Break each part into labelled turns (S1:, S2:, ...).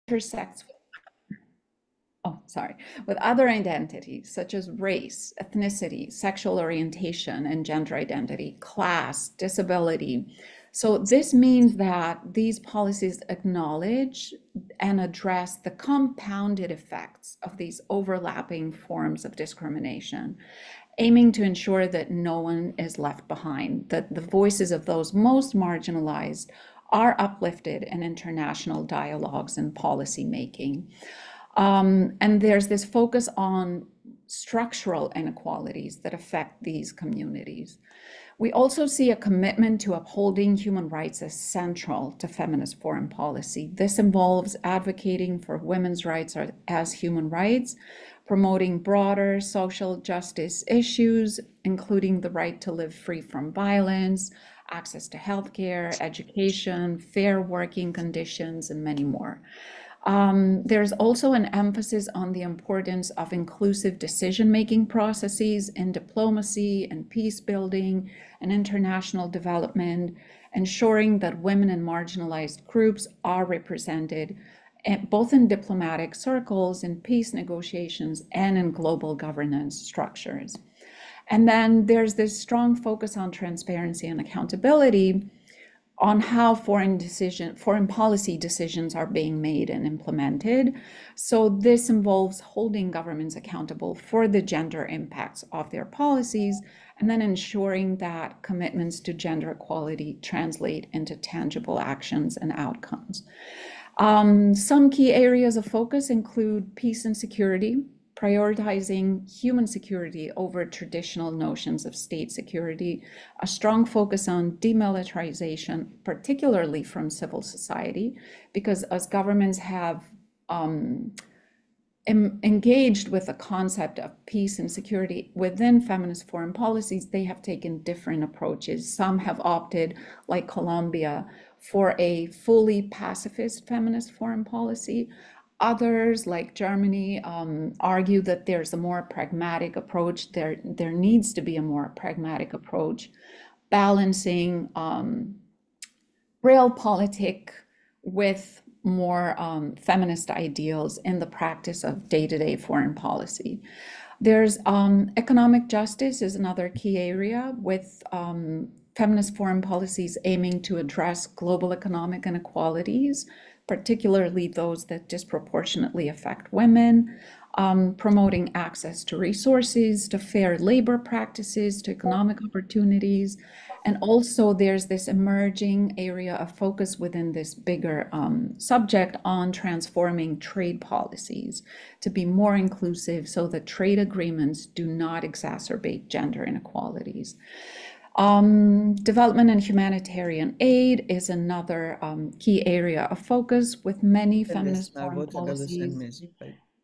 S1: intersects with other identities such as race, ethnicity, sexual orientation, and gender identity, class, disability. So this means that these policies acknowledge and address the compounded effects of these overlapping forms of discrimination, aiming to ensure that no one is left behind, that the voices of those most marginalized are uplifted in international dialogues and policy making. And there's this focus on structural inequalities that affect these communities. We also see a commitment to upholding human rights as central to feminist foreign policy. This involves advocating for women's rights as human rights, promoting broader social justice issues, including the right to live free from violence, access to healthcare, education, fair working conditions, and many more. There's also an emphasis on the importance of inclusive decision-making processes in diplomacy and peace building and international development, ensuring that women and marginalized groups are represented both in diplomatic circles, in peace negotiations, and in global governance structures. And then there's this strong focus on transparency and accountability on how foreign policy decisions are being made and implemented. So this involves holding governments accountable for the gender impacts of their policies, and then ensuring that commitments to gender equality translate into tangible actions and outcomes. Some key areas of focus include peace and security, prioritizing human security over traditional notions of state security, a strong focus on demilitarization, particularly from civil society, because as governments have engaged with the concept of peace and security within feminist foreign policies, they have taken different approaches. Some have opted, like Colombia, for a fully pacifist feminist foreign policy. Others, like Germany, argue that there's a more pragmatic approach. There needs to be a more pragmatic approach, balancing realpolitik with more feminist ideals in the practice of day-to-day foreign policy. There's economic justice is another key area, with feminist foreign policies aiming to address global economic inequalities, particularly those that disproportionately affect women, promoting access to resources, to fair labor practices, to economic opportunities. And also there's this emerging area of focus within this bigger subject on transforming trade policies to be more inclusive so that trade agreements do not exacerbate gender inequalities. Development and humanitarian aid is another key area of focus, with many feminist foreign policies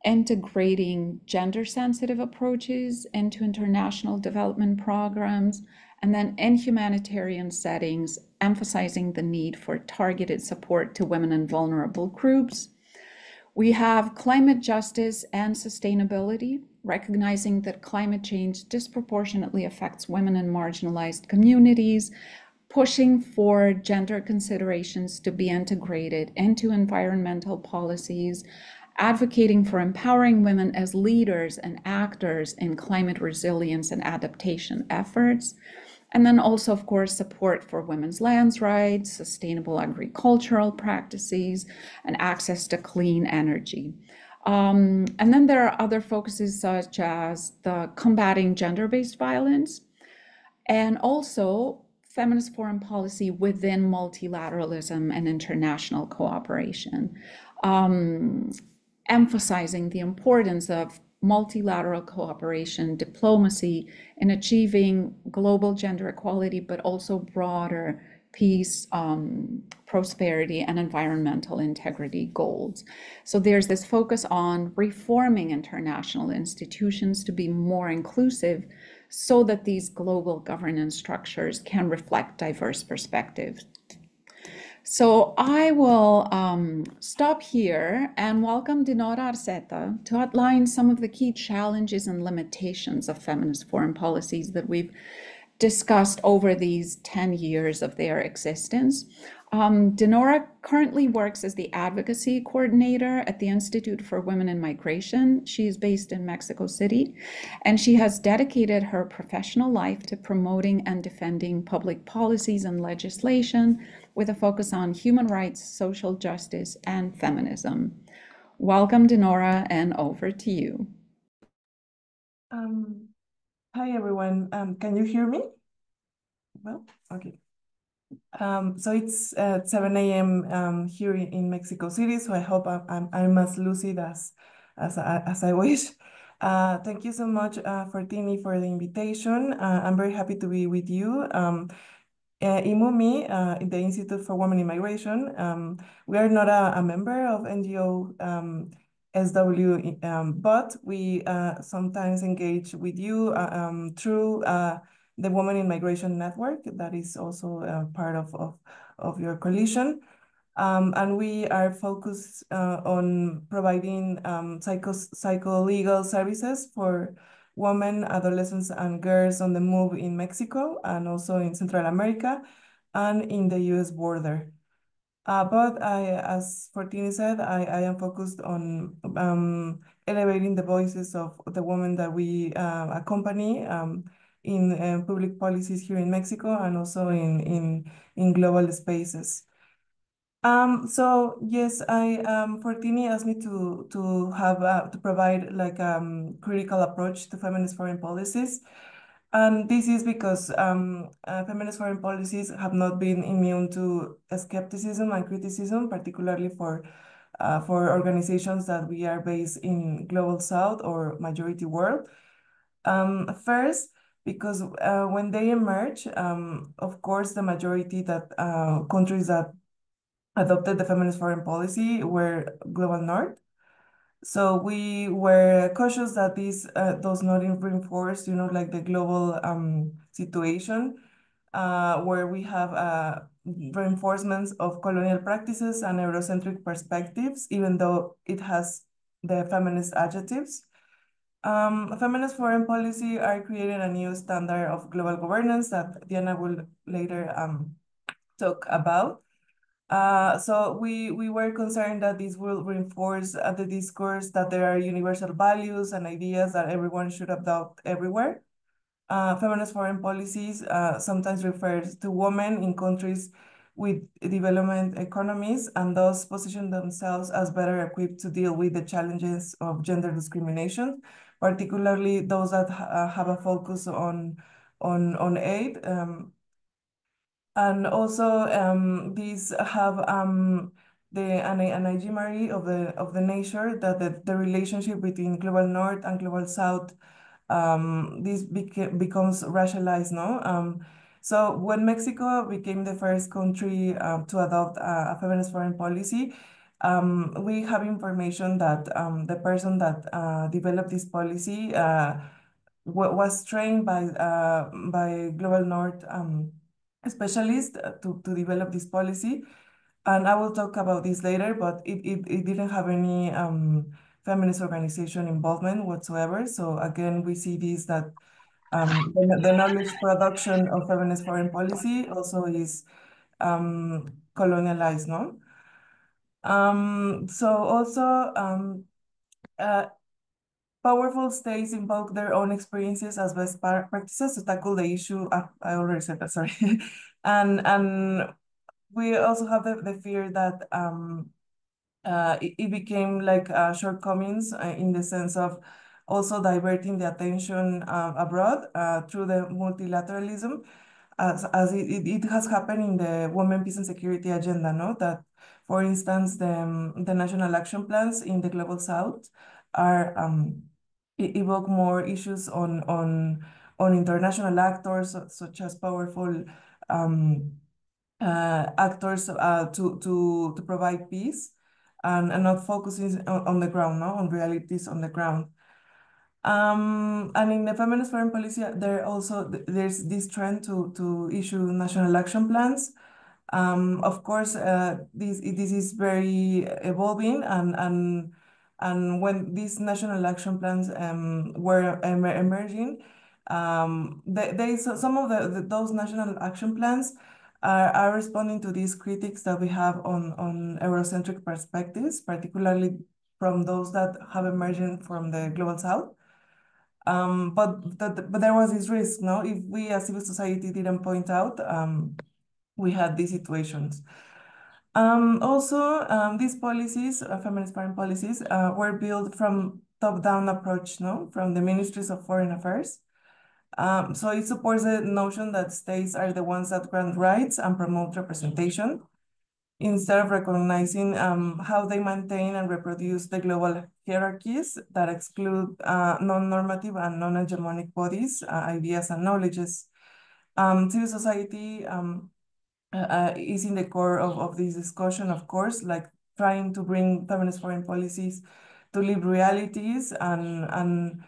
S1: integrating gender-sensitive approaches into international development programs, and then in humanitarian settings, emphasizing the need for targeted support to women and vulnerable groups. We have climate justice and sustainability, recognizing that climate change disproportionately affects women and marginalized communities, pushing for gender considerations to be integrated into environmental policies, advocating for empowering women as leaders and actors in climate resilience and adaptation efforts. And then also, of course, support for women's lands rights, sustainable agricultural practices, and access to clean energy. And then there are other focuses such as the combating gender-based violence, and also feminist foreign policy within multilateralism and international cooperation, emphasizing the importance of multilateral cooperation, diplomacy in achieving global gender equality, but also broader peace, prosperity, and environmental integrity goals. So there's this focus on reforming international institutions to be more inclusive so that these global governance structures can reflect diverse perspectives. So I will stop here and welcome Dinora Arceta to outline some of the key challenges and limitations of feminist foreign policies that we've discussed over these 10 years of their existence. Denora currently works as the advocacy coordinator at the Institute for Women in Migration. She is based in Mexico City, and she has dedicated her professional life to promoting and defending public policies and legislation with a focus on human rights, social justice, and feminism. Welcome, Denora, and over to you.
S2: Um, Hi, everyone. Can you hear me? Well, okay. So it's 7 a.m. Here in Mexico City, so I hope I'm as lucid as I wish. Thank you so much, Fortini, for the invitation. I'm very happy to be with you. IMUMI, in the Institute for Women in Migration, we are not a member of NGO SW, but we sometimes engage with you through the Women in Migration Network that is also part of your coalition. And we are focused on providing psycho-legal services for women, adolescents, and girls on the move in Mexico and also in Central America and in the US border. But as Fortini said, I am focused on elevating the voices of the women that we accompany in public policies here in Mexico and also in global spaces. So yes, Fortini asked me to have to provide like critical approach to feminist foreign policies. And this is because feminist foreign policies have not been immune to skepticism and criticism, particularly for organizations that we are based in global south or majority world. First, because when they emerge, of course, the majority that countries that adopted the feminist foreign policy were global north. So we were cautious that this does not reinforce, like the global situation where we have reinforcements of colonial practices and Eurocentric perspectives, even though it has the feminist adjectives. Feminist foreign policy are creating a new standard of global governance that Diana will later talk about. So we were concerned that this will reinforce the discourse that there are universal values and ideas that everyone should adopt everywhere. Feminist foreign policies sometimes refers to women in countries with development economies and thus position themselves as better equipped to deal with the challenges of gender discrimination, particularly those that have a focus on aid. And also, these have an imagery of the nature that the relationship between global north and global south this becomes racialized, no? So when Mexico became the first country to adopt a feminist foreign policy, we have information that the person that developed this policy was trained by Global North specialists to develop this policy. And I will talk about this later, but it didn't have any feminist organization involvement whatsoever. So again, we see this that the knowledge production of feminist foreign policy also is colonialized, no? So also uh, powerful states invoke their own experiences as best practices to tackle the issue. I already said that, sorry. And we also have the fear that it became like shortcomings in the sense of also diverting the attention abroad through the multilateralism, as it has happened in the Women, Peace and Security agenda, no? That, for instance, the national action plans in the Global South are evoke more issues on international actors such as powerful actors to provide peace and not focusing on the ground, no, on realities on the ground. And in the feminist foreign policy, there's this trend to issue national action plans. Of course, this is very evolving, and when these national action plans were emerging, some of those national action plans are responding to these critics that we have on Eurocentric perspectives, particularly from those that have emerged from the Global South. But there was this risk, no? If we as civil society didn't point out, we had these situations. Also, these policies, feminist foreign policies, were built from top-down approach, no? From the Ministries of Foreign Affairs. So it supports the notion that states are the ones that grant rights and promote representation, instead of recognizing how they maintain and reproduce the global hierarchies that exclude non-normative and non-hegemonic bodies, ideas, and knowledges. Civil society is in the core of this discussion, of course, like trying to bring feminist foreign policies to lived realities and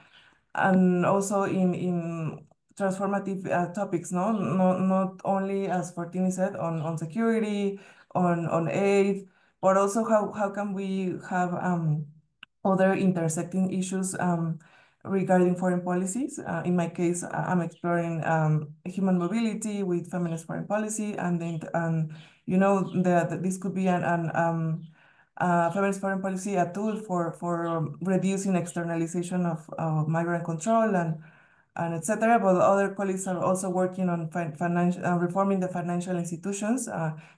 S2: also in transformative topics, no? Not only, as Fortini said, on security, on aid, but also how can we have other intersecting issues regarding foreign policies. In my case, I'm exploring human mobility with feminist foreign policy, and you know this could be feminist foreign policy a tool for reducing externalization of migrant control and etc. But other colleagues are also working on reforming the financial institutions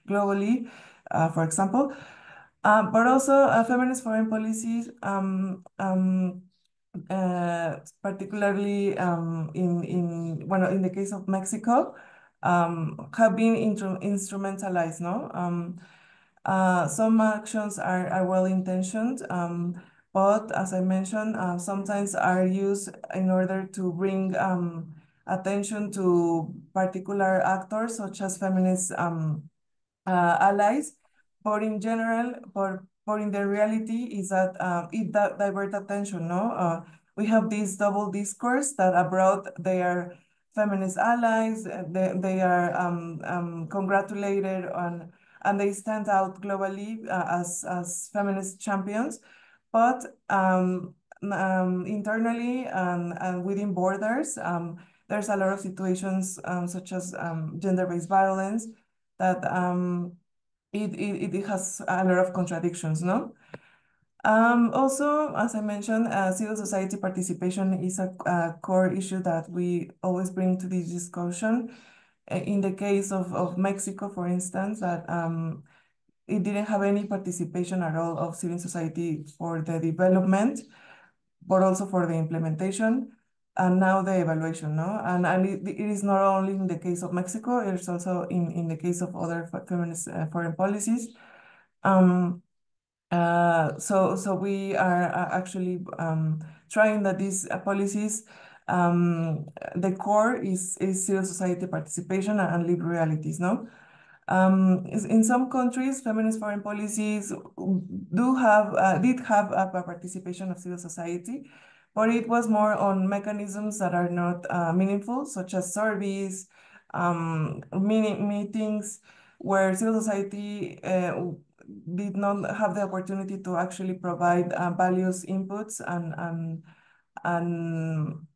S2: globally, for example. But also feminist foreign policies, particularly in the case of Mexico, have been instrumentalized. No, some actions are well intentioned, but as I mentioned, sometimes are used in order to bring attention to particular actors, such as feminist allies, but in general, but in the reality is that it divert attention, no? We have this double discourse that abroad they are feminist allies, they are congratulated on, and they stand out globally as feminist champions, but internally and within borders, there's a lot of situations such as gender-based violence that it has a lot of contradictions, no? Also, as I mentioned, civil society participation is a core issue that we always bring to this discussion. In the case of Mexico, for instance, that it didn't have any participation at all of civil society for the development, but also for the implementation, and now the evaluation, no? And it is not only in the case of Mexico, it's also in the case of other feminist foreign policies. So we are actually trying that these policies, the core is civil society participation and lived realities, no? In some countries, feminist foreign policies did have a participation of civil society, but it was more on mechanisms that are not meaningful, such as surveys, meetings, where civil society did not have the opportunity to actually provide values inputs and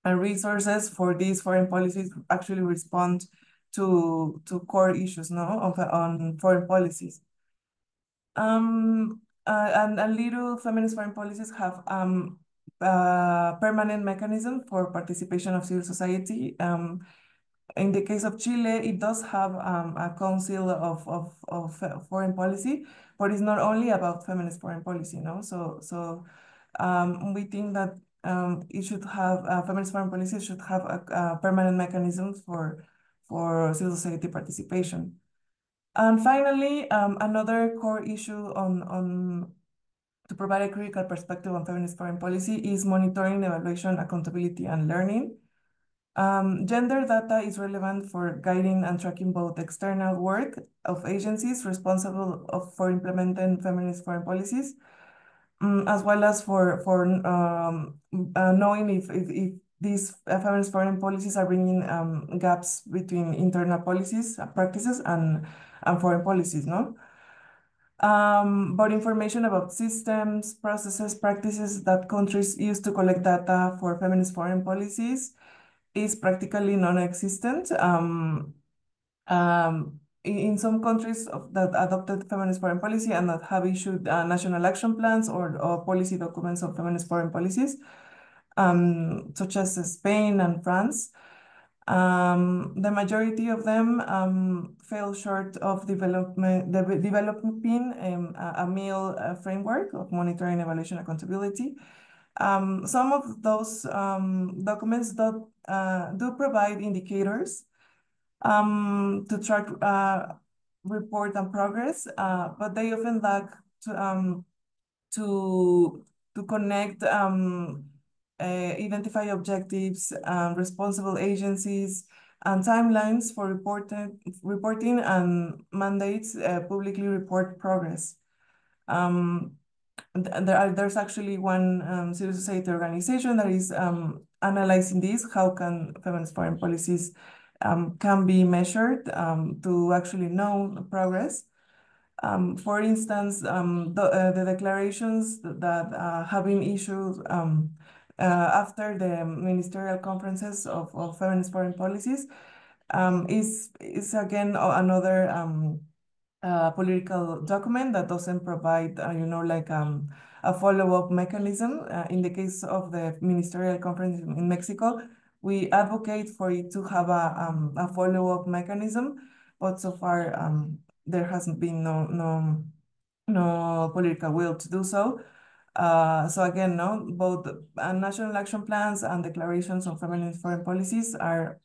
S2: resources for these foreign policies to actually respond to core issues, no, on foreign policies. And little feminist foreign policies have permanent mechanism for participation of civil society. In the case of Chile, it does have a council of foreign policy, but it's not only about feminist foreign policy, no? So we think that it should have feminist foreign policy should have a permanent mechanisms for civil society participation. And finally, another core issue to provide a critical perspective on feminist foreign policy is monitoring, evaluation, accountability, and learning. Gender data is relevant for guiding and tracking both external work of agencies responsible for implementing feminist foreign policies, as well as for knowing if these feminist foreign policies are bringing gaps between internal policies, practices, and foreign policies, no? But information about systems, processes, practices that countries use to collect data for feminist foreign policies is practically non-existent. in some countries that adopted feminist foreign policy and that have issued national action plans or policy documents of feminist foreign policies, such as Spain and France. The majority of them fell short of developing a meal framework of monitoring, evaluation, accountability. Some of those documents do provide indicators to track report and progress, but they often lack to connect, identify objectives, responsible agencies, and timelines for reporting and mandates publicly report progress. There's actually one civil society organization that is analyzing this. How can feminist foreign policies can be measured to actually know progress? For instance, the declarations that have been issued after the ministerial conferences of feminist foreign policies is again another political document that doesn't provide, like a follow-up mechanism. In the case of the ministerial conference in Mexico, we advocate for it to have a follow-up mechanism, but so far there hasn't been no political will to do so. So again, no, both national action plans and declarations on feminist foreign policies are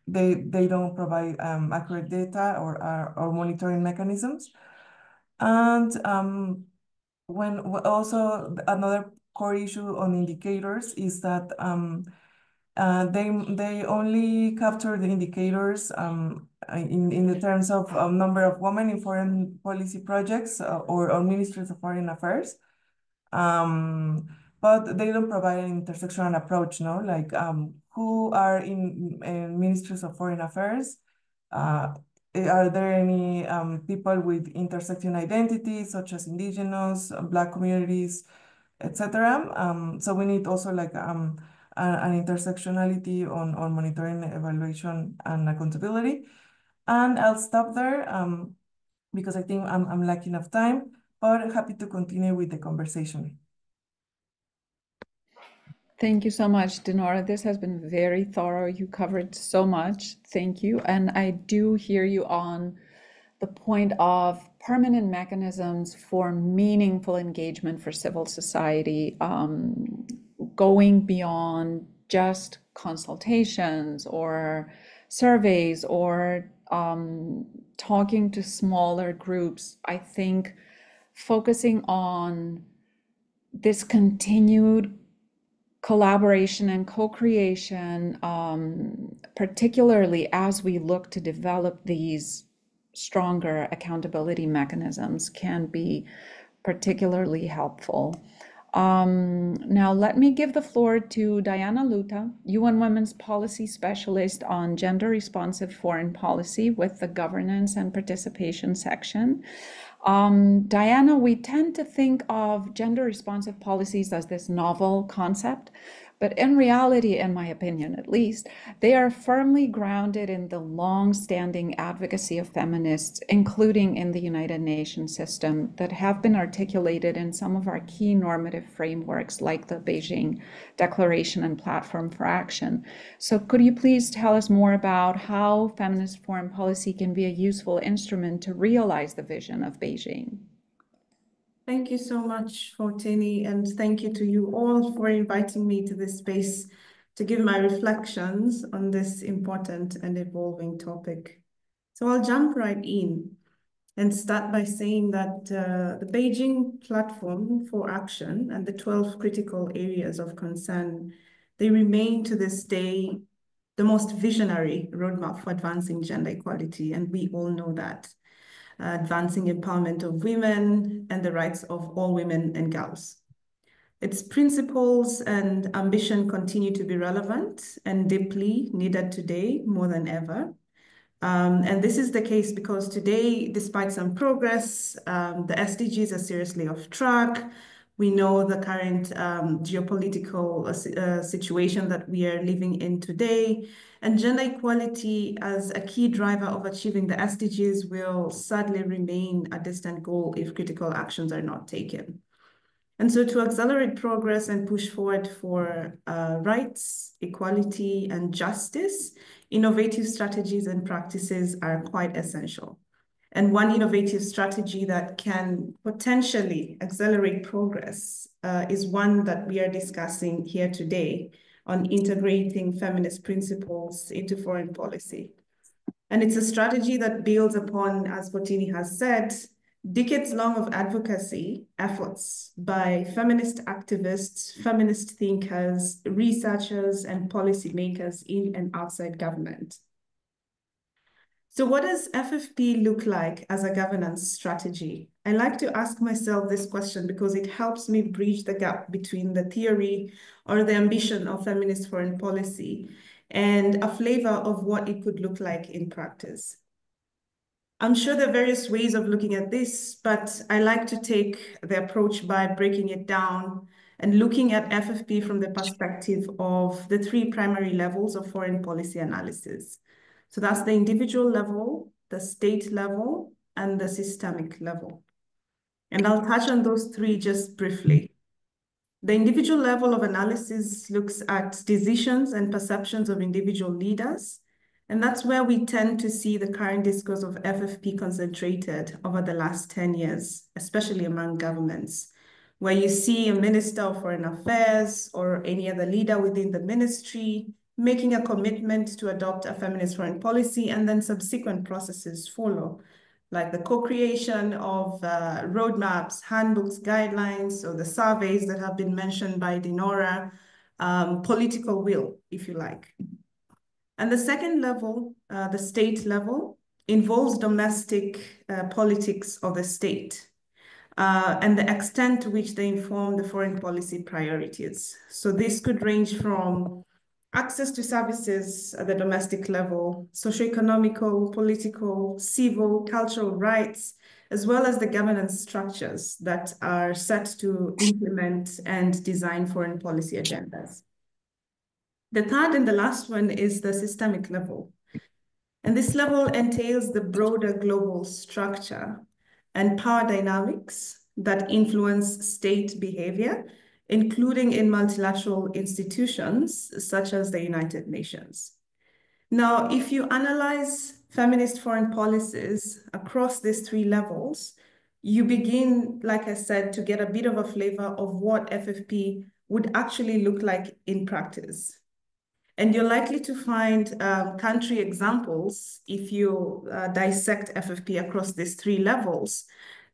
S2: they don't provide accurate data or monitoring mechanisms. And also another core issue on indicators is that they only capture the indicators in the terms of number of women in foreign policy projects or ministries of foreign affairs. But they don't provide an intersectional approach, no? Like who are in ministries of foreign affairs? Are there any people with intersecting identities, such as indigenous, Black communities, etc.? So we need also like an intersectionality on monitoring, evaluation, and accountability. And I'll stop there because I think I'm lacking of time, but happy to continue with the conversation.
S1: Thank you so much, Denora. This has been very thorough. You covered so much. Thank you. And I do hear you on the point of permanent mechanisms for meaningful engagement for civil society, going beyond just consultations or surveys or talking to smaller groups. I think focusing on this continued collaboration and co-creation, particularly as we look to develop these stronger accountability mechanisms, can be particularly helpful. Now, let me give the floor to Diana Luta, UN Women's Policy Specialist on Gender Responsive Foreign Policy with the Governance and Participation section. Diana, we tend to think of gender responsive policies as this novel concept, but in reality, in my opinion at least, they are firmly grounded in the long-standing advocacy of feminists, including in the United Nations system, that have been articulated in some of our key normative frameworks like the Beijing Declaration and Platform for Action. So could you please tell us more about how feminist foreign policy can be a useful instrument to realize the vision of Beijing?
S3: Thank you so much, Fortini, and thank you to you all for inviting me to this space to give my reflections on this important and evolving topic. So I'll jump right in and start by saying that the Beijing Platform for Action and the 12 critical areas of concern, they remain to this day the most visionary roadmap for advancing gender equality, and we all know that. Advancing empowerment of women and the rights of all women and girls. Its principles and ambition continue to be relevant and deeply needed today more than ever. And this is the case because today, despite some progress, the SDGs are seriously off track. We know the current geopolitical situation that we are living in today, and gender equality as a key driver of achieving the SDGs will sadly remain a distant goal if critical actions are not taken. And so to accelerate progress and push forward for rights, equality, and justice, innovative strategies and practices are quite essential. And one innovative strategy that can potentially accelerate progress is one that we are discussing here today on integrating feminist principles into foreign policy. And it's a strategy that builds upon, as Foteini has said, decades long of advocacy efforts by feminist activists, feminist thinkers, researchers, and policymakers in and outside government. So what does FFP look like as a governance strategy? I like to ask myself this question because it helps me bridge the gap between the theory or the ambition of feminist foreign policy and a flavor of what it could look like in practice. I'm sure there are various ways of looking at this, but I like to take the approach by breaking it down and looking at FFP from the perspective of the three primary levels of foreign policy analysis. So that's the individual level, the state level, and the systemic level. And I'll touch on those three just briefly. The individual level of analysis looks at decisions and perceptions of individual leaders. And that's where we tend to see the current discourse of FFP concentrated over the last 10 years, especially among governments, where you see a minister of foreign affairs or any other leader within the ministry making a commitment to adopt a feminist foreign policy, and then subsequent processes follow, like the co-creation of roadmaps, handbooks, guidelines, or the surveys that have been mentioned by Dinora, political will, if you like. And the second level, the state level, involves domestic politics of the state and the extent to which they inform the foreign policy priorities. So this could range from access to services at the domestic level, socioeconomical, political, civil, cultural rights, as well as the governance structures that are set to implement and design foreign policy agendas. The third and the last one is the systemic level. And this level entails the broader global structure and power dynamics that influence state behavior, including in multilateral institutions such as the United Nations. Now, if you analyze feminist foreign policies across these three levels, you begin, like I said, to get a bit of a flavor of what FFP would actually look like in practice. And you're likely to find country examples, if you dissect FFP across these three levels,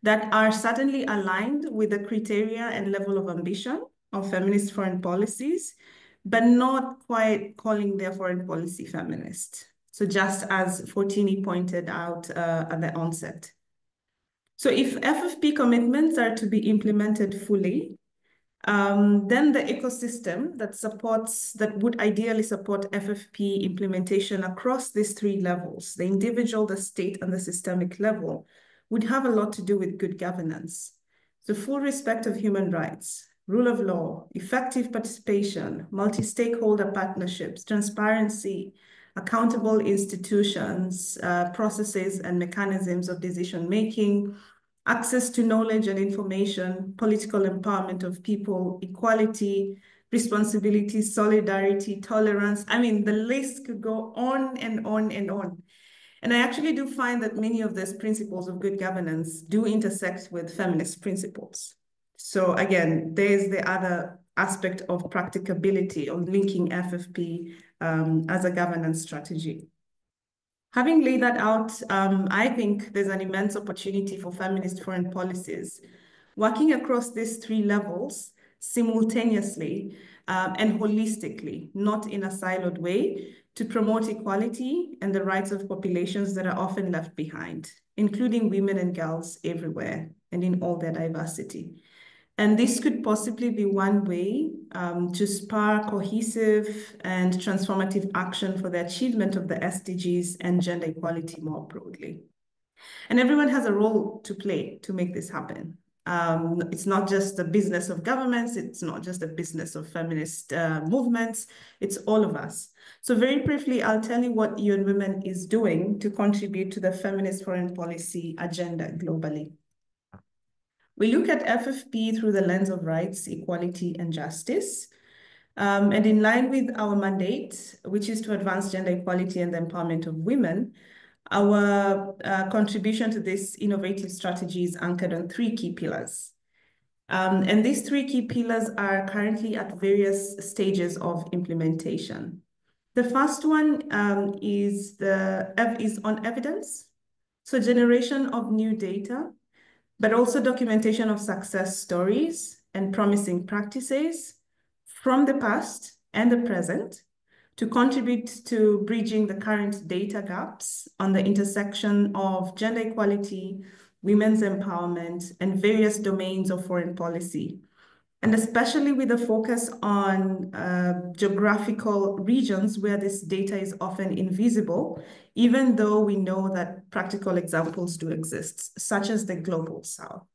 S3: that are certainly aligned with the criteria and level of ambition of feminist foreign policies, but not quite calling their foreign policy feminist. So just as Foteini pointed out at the onset. So if FFP commitments are to be implemented fully, then the ecosystem that would ideally support FFP implementation across these three levels, the individual, the state, and the systemic level, would have a lot to do with good governance. So full respect of human rights, rule of law, effective participation, multi-stakeholder partnerships, transparency, accountable institutions, processes and mechanisms of decision-making, access to knowledge and information, political empowerment of people, equality, responsibility, solidarity, tolerance. I mean, the list could go on and on and on. And I actually do find that many of these principles of good governance do intersect with feminist principles. So again, there's the other aspect of practicability of linking FFP as a governance strategy. Having laid that out, I think there's an immense opportunity for feminist foreign policies working across these three levels simultaneously and holistically, not in a siloed way, to promote equality and the rights of populations that are often left behind, including women and girls everywhere and in all their diversity. And this could possibly be one way to spur cohesive and transformative action for the achievement of the SDGs and gender equality more broadly. And everyone has a role to play to make this happen. It's not just the business of governments, it's not just the business of feminist movements, it's all of us. So very briefly, I'll tell you what UN Women is doing to contribute to the feminist foreign policy agenda globally. We look at FFP through the lens of rights, equality, and justice. And in line with our mandate, which is to advance gender equality and the empowerment of women, our contribution to this innovative strategy is anchored on 3 key pillars. And these 3 key pillars are currently at various stages of implementation. The first one is on evidence, so generation of new data, but also documentation of success stories and promising practices from the past and the present to contribute to bridging the current data gaps on the intersection of gender equality, women's empowerment, and various domains of foreign policy, and especially with a focus on geographical regions where this data is often invisible, even though we know that practical examples do exist, such as the Global South.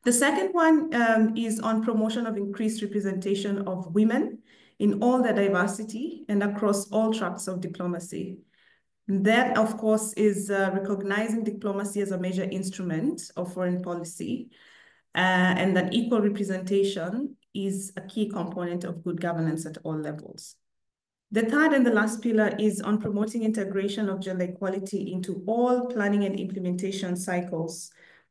S3: The second one is on promotion of increased representation of women in all their diversity and across all tracks of diplomacy. That, of course, is recognizing diplomacy as a major instrument of foreign policy, and that equal representation is a key component of good governance at all levels. The third and the last pillar is on promoting integration of gender equality into all planning and implementation cycles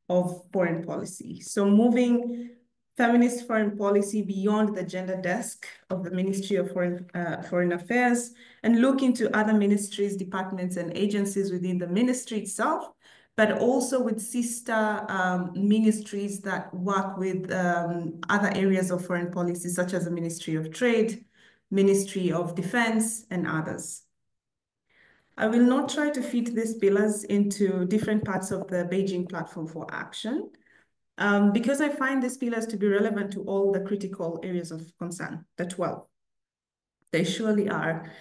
S3: of foreign policy. So moving feminist foreign policy beyond the gender desk of the Ministry of Foreign Affairs and look into other ministries, departments, and agencies within the ministry itself, but also with sister ministries that work with other areas of foreign policy, such as the Ministry of Trade, Ministry of Defense, and others. I will not try to fit these pillars into different parts of the Beijing Platform for Action, because I find these pillars to be relevant to all the critical areas of concern, the 12. They surely are.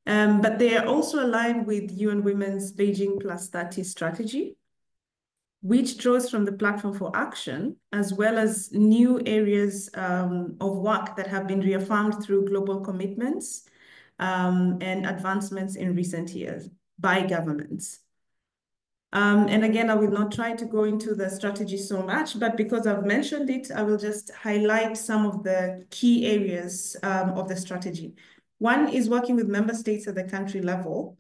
S3: But they are also aligned with UN Women's Beijing +30 strategy, which draws from the Platform for Action, as well as new areas of work that have been reaffirmed through global commitments and advancements in recent years by governments. And again, I will not try to go into the strategy so much, but because I've mentioned it, I will just highlight some of the key areas of the strategy. One is working with member states at the country level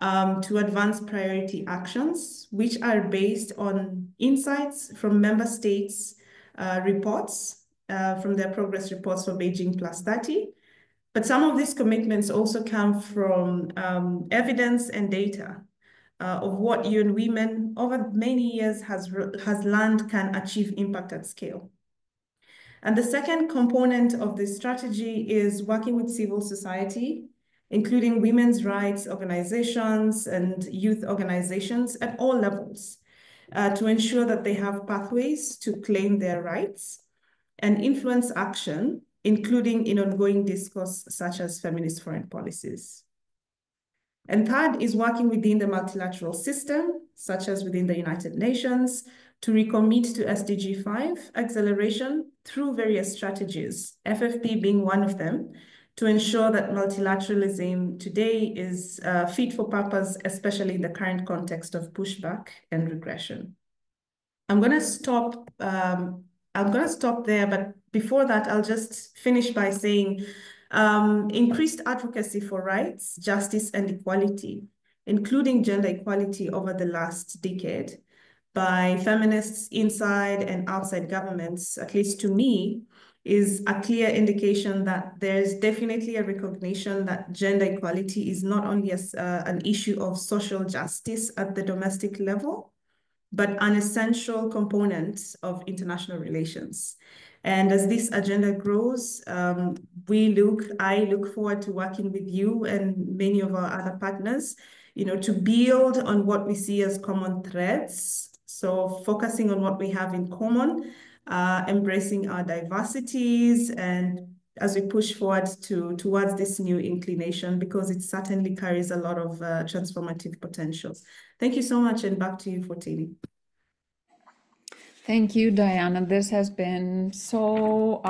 S3: to advance priority actions, which are based on insights from member states' reports, from their progress reports for Beijing +30. But some of these commitments also come from evidence and data of what UN Women over many years has learned can achieve impact at scale. And the second component of this strategy is working with civil society, including women's rights organizations and youth organizations at all levels, to ensure that they have pathways to claim their rights and influence action, including in ongoing discourse such as feminist foreign policies. And third is working within the multilateral system, such as within the United Nations, to recommit to SDG 5 acceleration through various strategies, FFP being one of them, to ensure that multilateralism today is fit for purpose, especially in the current context of pushback and regression. I'm going to stop there, but before that, I'll just finish by saying increased advocacy for rights, justice, and equality, including gender equality over the last decade by feminists inside and outside governments, at least to me, is a clear indication that there's definitely a recognition that gender equality is not only an issue of social justice at the domestic level, but an essential component of international relations. And as this agenda grows, I look forward to working with you and many of our other partners, to build on what we see as common threads. So focusing on what we have in common, embracing our diversities, and as we push forward towards this new inclination, because it certainly carries a lot of transformative potential. Thank you so much, and back to you, Fortini.
S1: Thank you, Diana. This has been so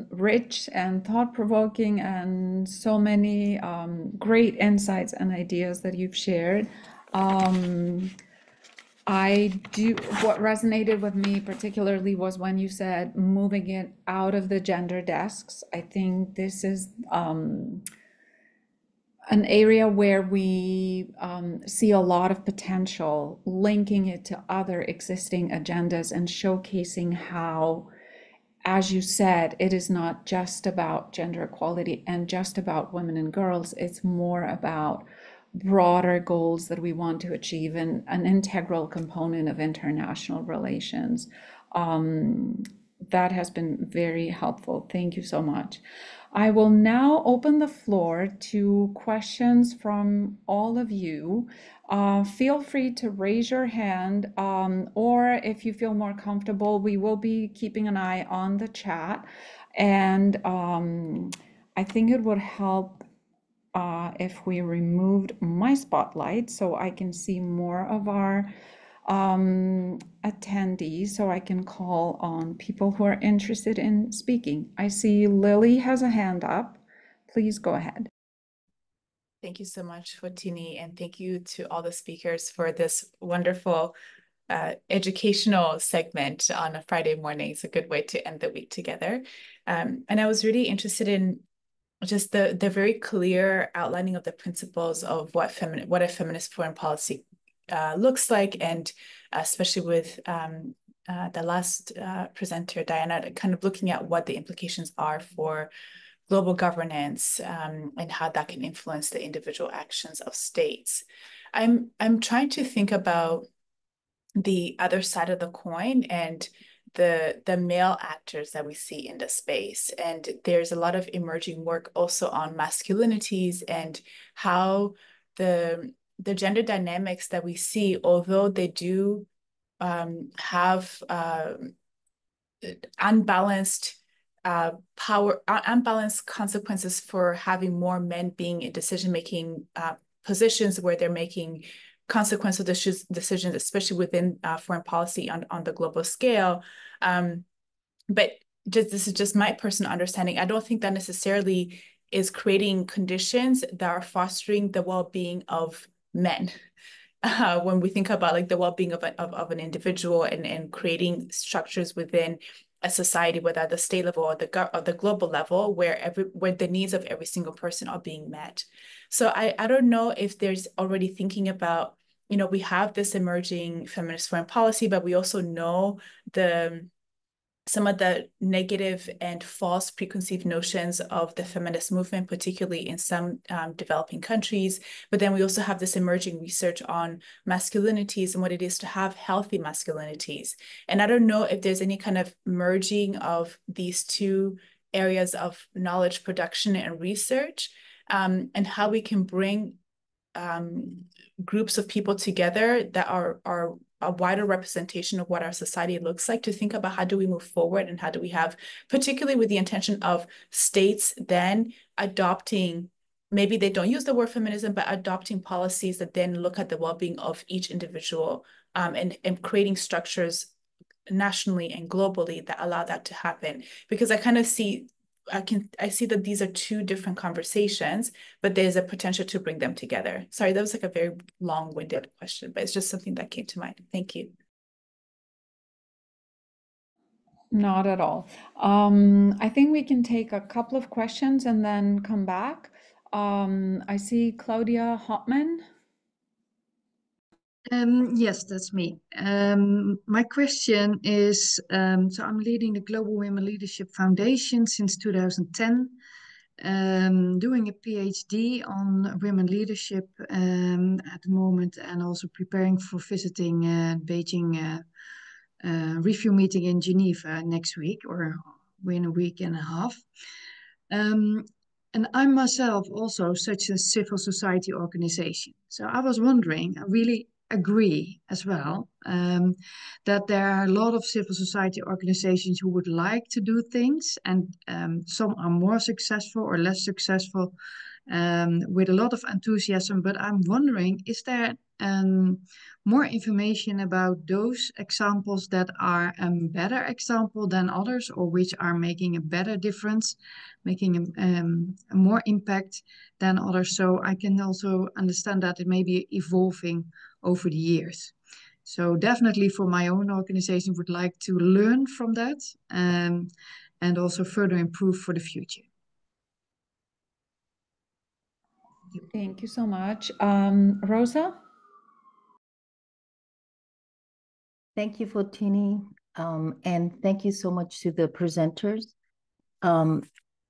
S1: rich and thought-provoking, and so many great insights and ideas that you've shared. What resonated with me particularly was when you said moving it out of the gender desks. I think this is an area where we see a lot of potential, linking it to other existing agendas and showcasing how, as you said, it is not just about gender equality and just about women and girls. It's more about broader goals that we want to achieve and an integral component of international relations. That has been very helpful. Thank you so much. I will now open the floor to questions from all of you. Feel free to raise your hand, or if you feel more comfortable, we will be keeping an eye on the chat. And I think it would help if we removed my spotlight so I can see more of our attendees, so I can call on people who are interested in speaking. I see Lily has a hand up. Please go ahead.
S4: Thank you so much, Fotini, and thank you to all the speakers for this wonderful educational segment on a Friday morning. It's a good way to end the week together. And I was really interested in just the very clear outlining of the principles of what a feminist foreign policy looks like, and especially with the last presenter, Diana, kind of looking at what the implications are for global governance and how that can influence the individual actions of states. I'm trying to think about the other side of the coin and the male actors that we see in the space. And there's a lot of emerging work also on masculinities and how the gender dynamics that we see, although they do have unbalanced unbalanced consequences for having more men being in decision-making positions where they're making consequential decisions, especially within foreign policy on the global scale. But this is just my personal understanding. I don't think that necessarily is creating conditions that are fostering the well-being of men. When we think about like the well-being of an individual and creating structures within a society, whether at the state level or the global level, where the needs of every single person are being met. So I don't know if there's already thinking about, we have this emerging feminist foreign policy, but we also know some of the negative and false preconceived notions of the feminist movement, particularly in some developing countries. But then we also have this emerging research on masculinities and what it is to have healthy masculinities. And I don't know if there's any kind of merging of these two areas of knowledge production and research, and how we can bring groups of people together that are a wider representation of what our society looks like, to think about how do we move forward and how do we have, particularly with the intention of states then adopting, maybe they don't use the word feminism, but adopting policies that then look at the well-being of each individual, and creating structures nationally and globally that allow that to happen. Because I see that these are two different conversations, but there's a potential to bring them together. Sorry, that was like a very long-winded question, but it's just something that came to mind. Thank you.
S1: Not at all. I think we can take a couple of questions and then come back. I see Claudia Hopman.
S5: Yes, that's me. My question is, so I'm leading the Global Women Leadership Foundation since 2010, doing a PhD on women leadership at the moment, and also preparing for visiting Beijing review meeting in Geneva next week, or in a week and a half. And I'm myself also such a civil society organization. So I was wondering, I really agree as well, that there are a lot of civil society organizations who would like to do things, and some are more successful or less successful, with a lot of enthusiasm. But I'm wondering, is there more information about those examples that are a better example than others, or which are making a better difference, making a more impact than others. So I can also understand that it may be evolving over the years. So definitely for my own organization, would like to learn from that and also further improve for the future.
S1: Thank you so much. Rosa?
S6: Thank you, Fotini, and thank you so much to the presenters.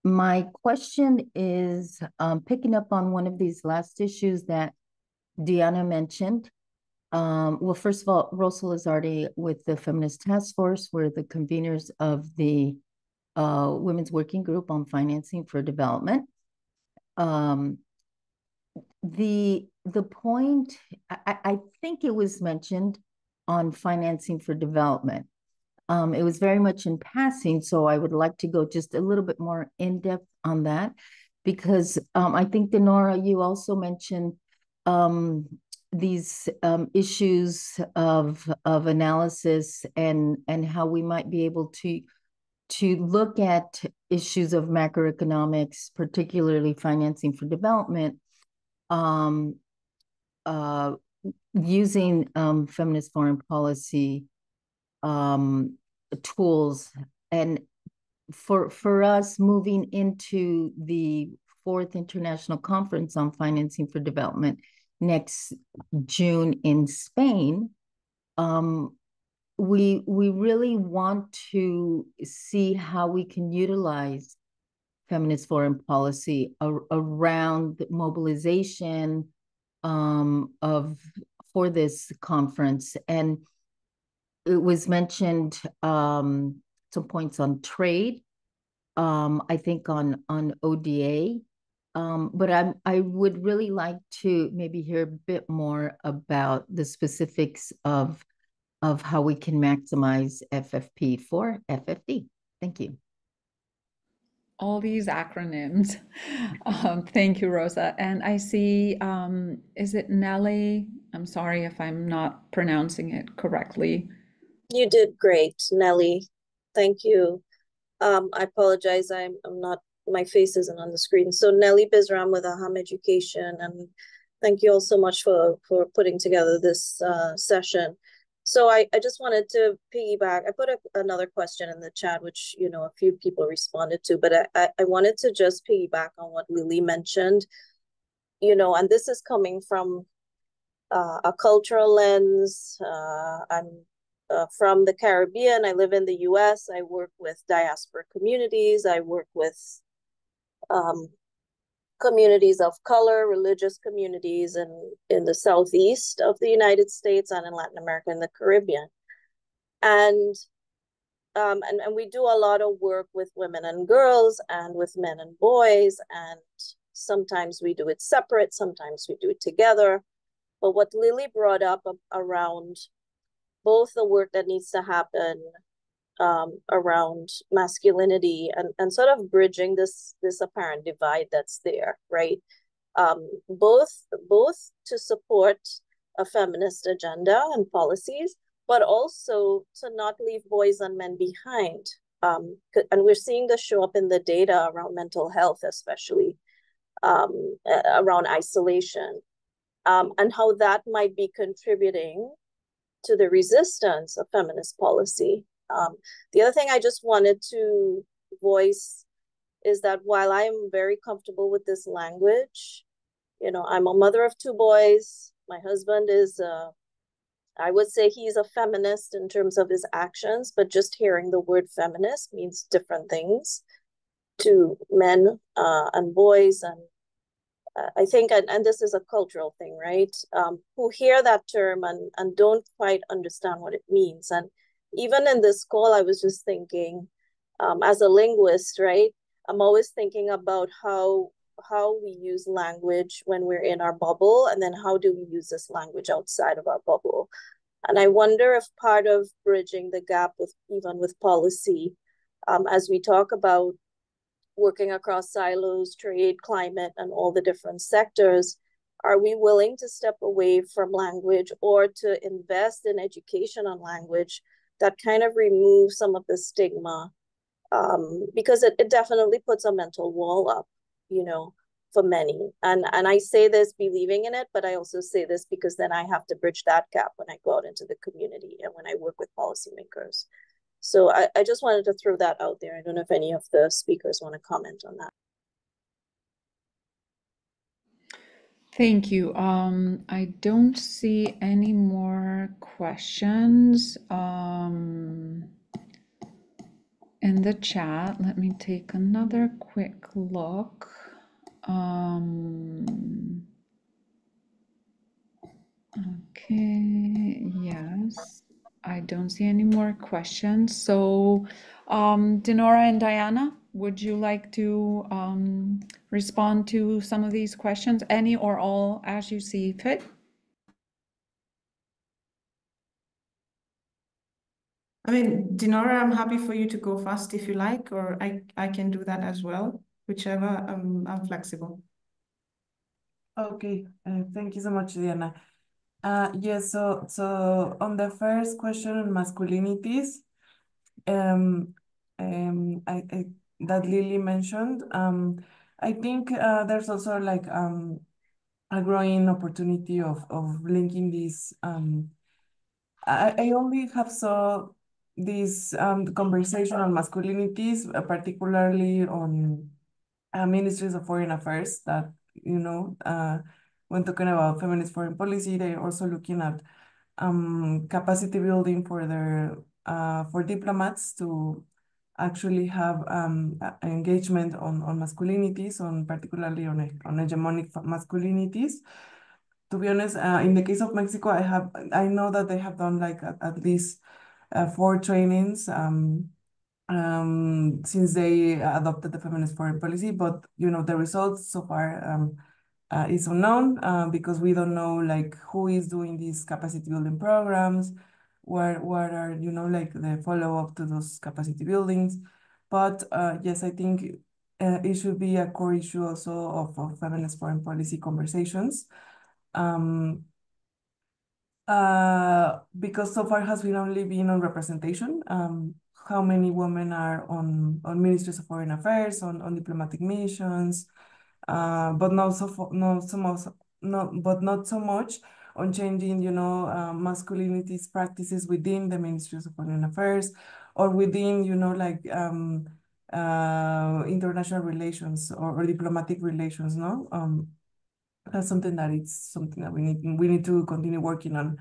S6: My question is picking up on one of these last issues that Diana mentioned. Well, first of all, Rosa Lizardi with the Feminist Task Force, we're the conveners of the Women's Working Group on Financing for Development. The point, I think it was mentioned on financing for development. It was very much in passing, so I would like to go just a little bit more in depth on that, because I think, Denora, you also mentioned these issues of analysis and how we might be able to look at issues of macroeconomics, particularly financing for development, using feminist foreign policy tools. And for us, moving into the 4th International Conference on Financing for Development next June in Spain, we really want to see how we can utilize feminist foreign policy around mobilization for this conference. And it was mentioned some points on trade, I think on ODA, but I would really like to maybe hear a bit more about the specifics of how we can maximize FFP for FFD. Thank you.
S1: All these acronyms. Thank you, Rosa. And I see, is it Nelly? I'm sorry if I'm not pronouncing it correctly.
S7: You did great, Nelly. Thank you. I apologize, I'm not, my face isn't on the screen. So Nelly Bizram with Aham Education, and thank you all so much for putting together this session. So I just wanted to piggyback. I put another question in the chat, which, you know, a few people responded to, but I wanted to just piggyback on what Lily mentioned, you know, and this is coming from a cultural lens. I'm from the Caribbean. I live in the US. I work with diaspora communities. I work with communities of color, religious communities in the Southeast of the United States and in Latin America and the Caribbean. And we do a lot of work with women and girls and with men and boys. And sometimes we do it separate, sometimes we do it together. But what Lily brought up around both the work that needs to happen around masculinity and sort of bridging this apparent divide that's there, right? Both to support a feminist agenda and policies, but also to not leave boys and men behind. And we're seeing this show up in the data around mental health, especially around isolation, and how that might be contributing to the resistance of feminist policy. The other thing I just wanted to voice is that while I am very comfortable with this language, you know, I'm a mother of 2 boys. My husband is, I would say he's a feminist in terms of his actions, but just hearing the word feminist means different things to men and boys. And I think, and this is a cultural thing, right? Who hear that term and don't quite understand what it means. And even in this call, I was just thinking, as a linguist, right? I'm always thinking about how we use language when we're in our bubble, and then how do we use this language outside of our bubble? And I wonder if part of bridging the gap with even with policy, as we talk about working across silos, trade, climate, and all the different sectors, Are we willing to step away from language or to invest in education on language that kind of removes some of the stigma? Because it definitely puts a mental wall up, you know, for many. And I say this believing in it, but I also say this because then I have to bridge that gap when I go out into the community and when I work with policymakers. So I just wanted to throw that out there. I don't know if any of the speakers want to comment on that.
S1: Thank you. I don't see any more questions in the chat. Let me take another quick look. Okay, yes, I don't see any more questions. So, Denora and Diana, would you like to respond to some of these questions, any or all, as you see fit?
S3: I mean, Dinora, I'm happy for you to go first if you like, or I can do that as well, whichever. I'm flexible.
S2: Okay, thank you so much, Diana. Yes, so on the first question on masculinities, I that Lily mentioned, I think there's also like a growing opportunity of linking these. I only have saw this conversation on masculinities, particularly on ministries of foreign affairs that, you know, when talking about feminist foreign policy, they're also looking at capacity building for their for diplomats to actually have engagement on masculinities, on particularly on hegemonic masculinities. To be honest, in the case of Mexico, I know that they have done like at least 4 trainings since they adopted the feminist foreign policy, but you know the results so far is unknown because we don't know like who is doing these capacity building programs, what are you know like the follow up to those capacity buildings. But yes, I think it should be a core issue also of feminist foreign policy conversations. Um, because so far has been only been on representation. How many women are on ministries of foreign affairs, on diplomatic missions, but not so much, but not so much on changing, you know, masculinities practices within the ministries of foreign affairs or within, you know, like international relations or diplomatic relations, no? That's something that we need to continue working on.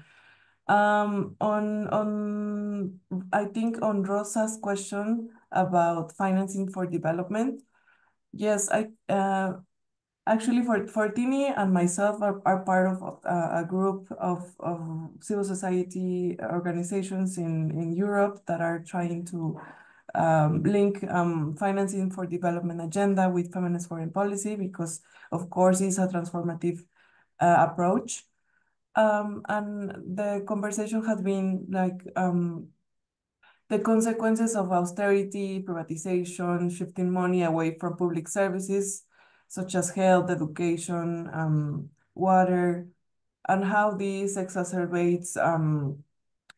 S2: I think on Rosa's question about financing for development, yes, I actually for Tini and myself are part of a group of civil society organizations in Europe that are trying to link financing for development agenda with feminist foreign policy because of course it's a transformative approach. And the conversation has been like the consequences of austerity, privatization, shifting money away from public services such as health, education, water, and how this exacerbates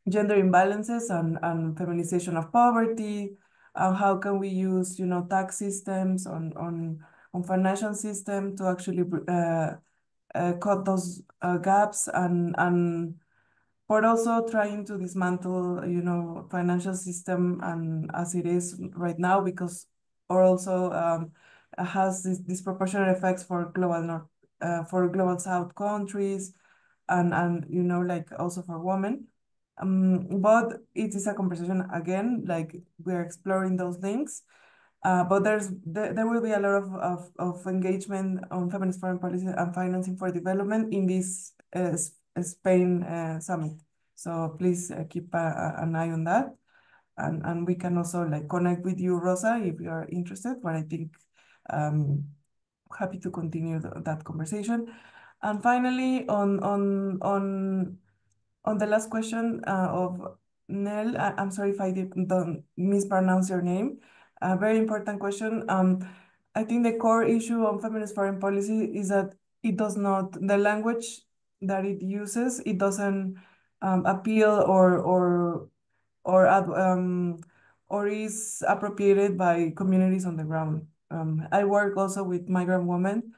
S2: gender imbalances and feminization of poverty. How can we use, you know, tax systems on financial system to actually cut those gaps and but also trying to dismantle, you know, financial system and as it is right now because or also has this disproportionate effects for global north for global south countries and you know like also for women. But it is a conversation again, like we're exploring those things. But there will be a lot of engagement on feminist foreign policy and financing for development in this Spain summit. So please keep an eye on that. And we can also like connect with you, Rosa, if you are interested, but I think happy to continue that conversation. And finally, on the last question of Nell, I'm sorry if don't mispronounce your name. A very important question. I think the core issue on feminist foreign policy is that it does not, the language that it uses, it doesn't appeal or is appropriated by communities on the ground. I work also with migrant women,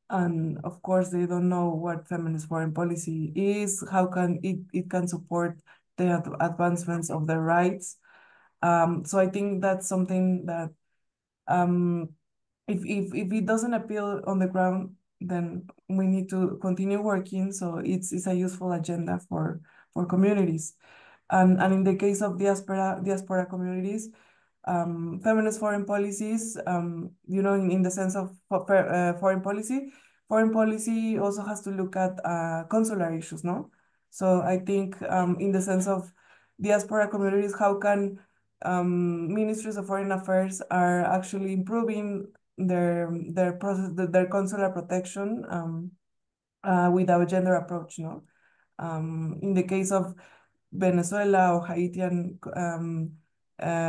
S2: and of course they don't know what feminist foreign policy is, how can it can support the advancements of their rights. So I think that's something that if it doesn't appeal on the ground, then we need to continue working. So it's a useful agenda for communities. And in the case of diaspora communities, feminist foreign policies, you know, in the sense of foreign policy also has to look at consular issues, no? So I think in the sense of diaspora communities, how can ministries of foreign affairs are actually improving their process, their consular protection with our gender approach, no? In the case of Venezuela or Haitian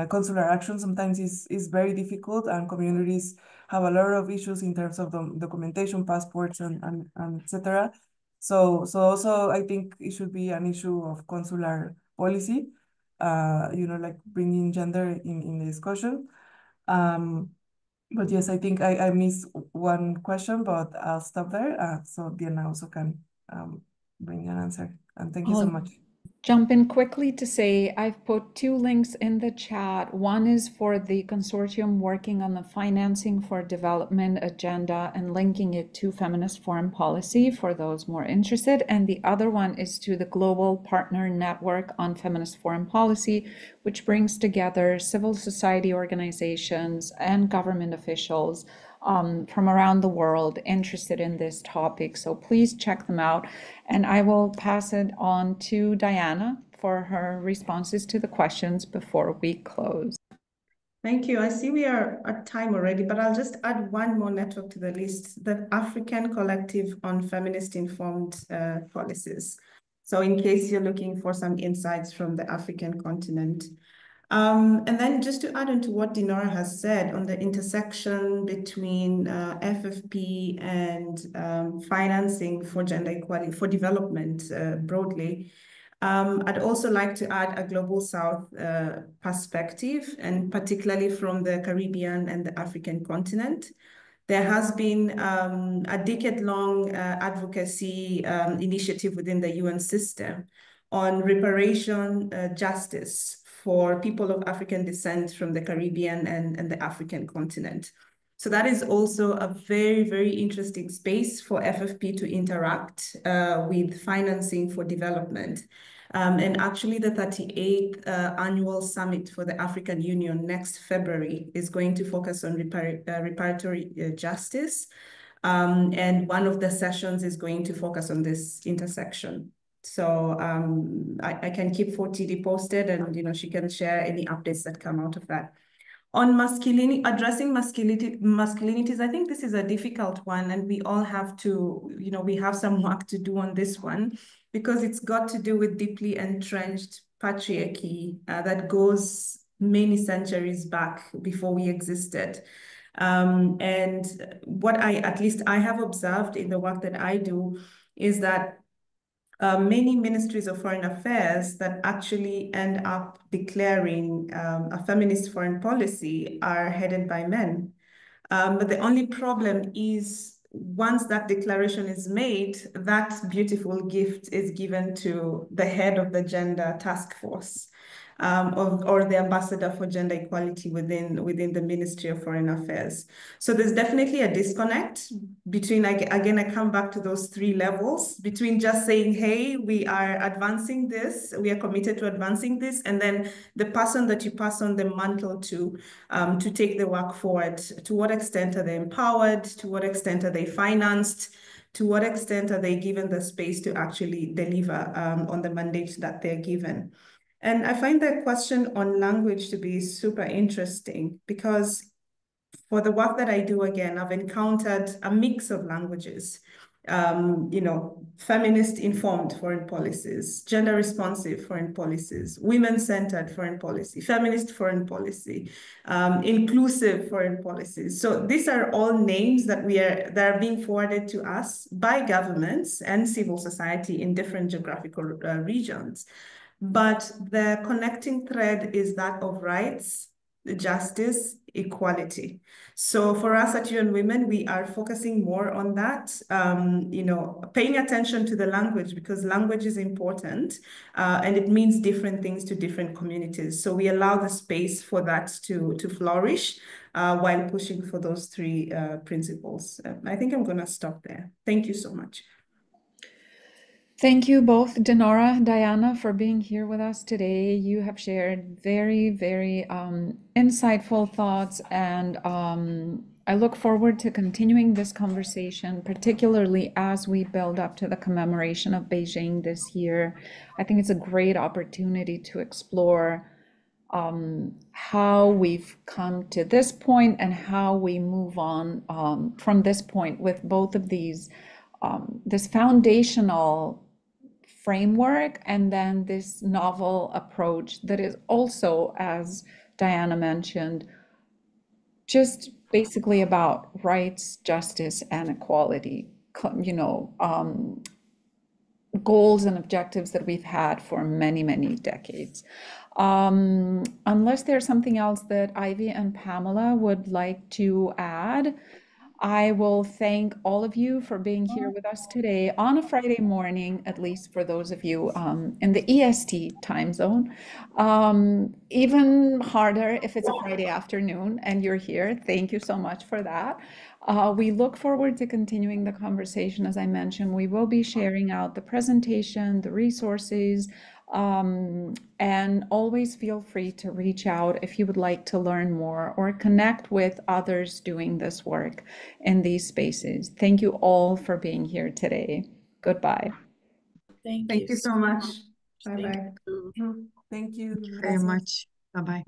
S2: consular action, sometimes is very difficult, and communities have a lot of issues in terms of the documentation, passports, and etc. So also I think it should be an issue of consular policy, you know, like bringing gender in the discussion. But yes, I think I missed one question, but I'll stop there so Diana also can bring an answer. And thank you so much.
S1: Jump in quickly to say I've put 2 links in the chat. One is for the consortium working on the financing for development agenda and linking it to feminist foreign policy for those more interested. And the other one is to the Global Partner Network on Feminist Foreign Policy, which brings together civil society organizations and government officials from around the world interested in this topic. So please check them out. And I will pass it on to Diana for her responses to the questions before we close.
S3: Thank you. I see we are at time already, but I'll just add one more network to the list, the African Collective on Feminist Informed Policies. So in case you're looking for some insights from the African continent. And then just to add on to what Dinora has said on the intersection between FFP and financing for gender equality, for development broadly, I'd also like to add a Global South perspective, and particularly from the Caribbean and the African continent. There has been a decade-long advocacy initiative within the UN system on reparation justice for people of African descent from the Caribbean and the African continent. So that is also a very, very interesting space for FFP to interact with financing for development. And actually the 38th annual summit for the African Union next February is going to focus on reparatory justice. And one of the sessions is going to focus on this intersection. So I can keep 4TD posted, and you know, she can share any updates that come out of that. On masculinity, addressing masculinities, I think this is a difficult one, and we all have to, you know, we have some work to do on this one, because it's got to do with deeply entrenched patriarchy that goes many centuries back before we existed. And what at least I have observed in the work that I do is that many ministries of foreign affairs that actually end up declaring a feminist foreign policy are headed by men. But the only problem is once that declaration is made, that beautiful gift is given to the head of the gender task force. Or the ambassador for gender equality within the Ministry of Foreign Affairs. So there's definitely a disconnect between, again, I come back to those 3 levels, between just saying, hey, we are advancing this, we are committed to advancing this, and then the person that you pass on the mantle to take the work forward. To what extent are they empowered? To what extent are they financed? To what extent are they given the space to actually deliver on the mandate that they're given? And I find that question on language to be super interesting, because for the work that I do, again, I've encountered a mix of languages. feminist informed foreign policies, gender responsive foreign policies, women-centered foreign policy, feminist foreign policy, inclusive foreign policies. So these are all names that are being forwarded to us by governments and civil society in different geographical regions. But the connecting thread is that of rights, justice, equality. So for us at UN Women, we are focusing more on that, paying attention to the language, because language is important and it means different things to different communities. So we allow the space for that to flourish while pushing for those three principles. I think I'm going to stop there. Thank you so much.
S1: Thank you both, Dinora, Diana, for being here with us today. You have shared very, very insightful thoughts, and I look forward to continuing this conversation, particularly as we build up to the commemoration of Beijing this year. I think it's a great opportunity to explore how we've come to this point and how we move on from this point with both of these, this foundational framework and then this novel approach that is also, as Diana mentioned, just basically about rights, justice, and equality, goals and objectives that we've had for many, many decades. Unless there's something else that Ivy and Pamela would like to add, I will thank all of you for being here with us today on a Friday morning, at least for those of you in the EST time zone. Even harder if it's a Friday afternoon and you're here. Thank you so much for that. We look forward to continuing the conversation. As I mentioned, we will be sharing out the presentation, the resources, and always feel free to reach out if you would like to learn more or connect with others doing this work in these spaces. Thank you all for being here today. Goodbye.
S3: Thank you so much. Bye-bye.
S2: Thank you.
S5: Very much. Bye-bye.